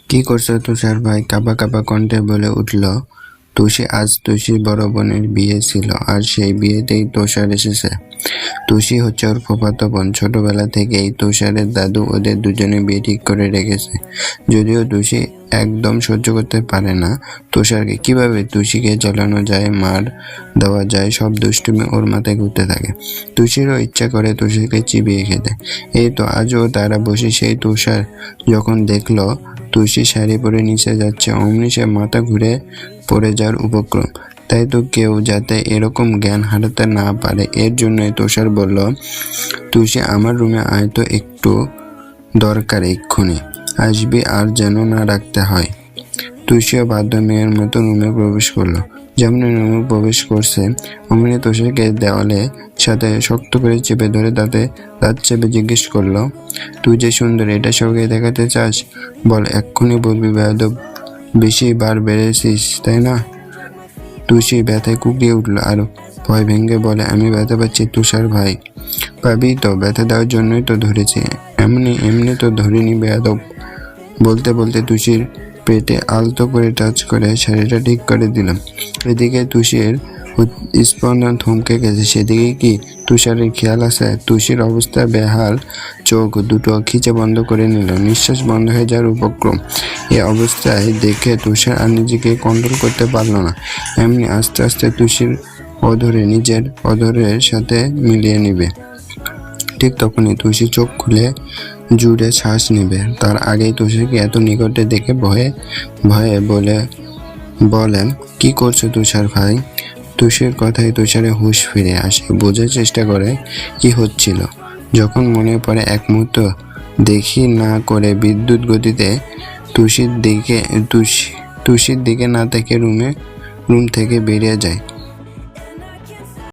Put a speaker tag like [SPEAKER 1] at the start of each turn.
[SPEAKER 1] কি করছো তুষার ভাই? কাঁপা কাঁপা কণ্ঠে বলে উঠল তুষি। আজ তুষির বড় বোনের বিয়ে ছিল, আর সেই বিয়েতেই তুষার এসেছে। তুষি হচ্ছে ওর ফুফাতো বোন। ছোটবেলা থেকেই তুষারের দাদু ওদের দুজনে বিয়ে ঠিক করে রেখেছে। যদিও তুষি একদম সহ্য করতে পারে না তুষারকে। কিভাবে তুষিকে জ্বালানো যায়, মার দেওয়া যায়, সব দুষ্টুমি ওর মাথায় ঘুরতে থাকে। তুষিরও ইচ্ছা করে তুষিকে চিবিয়ে খেতে। এই তো আজও তারা বসে। সেই তুষার যখন দেখলো তুষি শাড়ি পরে নিচে যাচ্ছে, অমনি সে মাথা ঘুরে পড়ে যাওয়ার উপক্রম। তাই তো কেউ যাতে এরকম জ্ঞান হারাতে না পারে, এর জন্যই তুষার বলল, তুষি আমার রুমে আয় তো, একটু দরকার, এক্ষুনি আসবি, আর যেন না রাখতে হয়। তুষিও বাধ্য মেয়ের মতো রুমে প্রবেশ করলো। যেমন রুমে প্রবেশ করছে অমনি তুষারকে দেওয়ালে সাথে শক্ত করে চেপে ধরে দাঁত চেপে জিজ্ঞেস করলো, তুই যে সুন্দর, এটা সবাইকে দেখাতে চাস? বল, এক্ষুনি বলবি বেয়াদব। বেশি বার বেড়েছিস তাই না? তুষি ব্যথায় কুকড়িয়ে উঠলো আর ভয় ভেঙে বলে, আমি ব্যথা পাচ্ছি তুষার ভাই। পাবি তো, ব্যথা দেওয়ার জন্যই তো ধরেছি, এমনি তো ধরিনি বেয়াদব। বলতে বলতে তুষির পেটে আলতো করে টাচ করে শাড়িটা ঠিক করে দিলাম। এদিকে তুষির স্পন্দন থমকে গেছে। সেদিকে কি তুষারের খেয়াল আছে? তুষির অবস্থা বেহাল, চোখ দুটো খিচে বন্ধ করে নিল, নিঃশ্বাস বন্ধ হয়ে যাওয়ার উপক্রম। এই অবস্থায় দেখে তুষার আর নিজেকে কন্ট্রোল করতে পারল না। এমনি আস্তে আস্তে তুষির অধরে নিজের অধরের সাথে মিলিয়ে নিবে। ঠিক তখনই তুষি চোখ খুলে জুড়ে শ্বাস নেবে। তার আগেই তুষারকে এত নিকটে দেখে ভয়ে ভয়ে বলেন, কি করছো তুষার ভাই? তুষির কথায় তুষারে হুঁশ ফিরে আসে, বোঝার চেষ্টা করে কি হচ্ছিল। যখন মনে পড়ে এক মুহূর্ত দেখি না করে বিদ্যুৎ গতিতে তুষির দিকে না থেকে রুম থেকে বেরিয়ে যায়।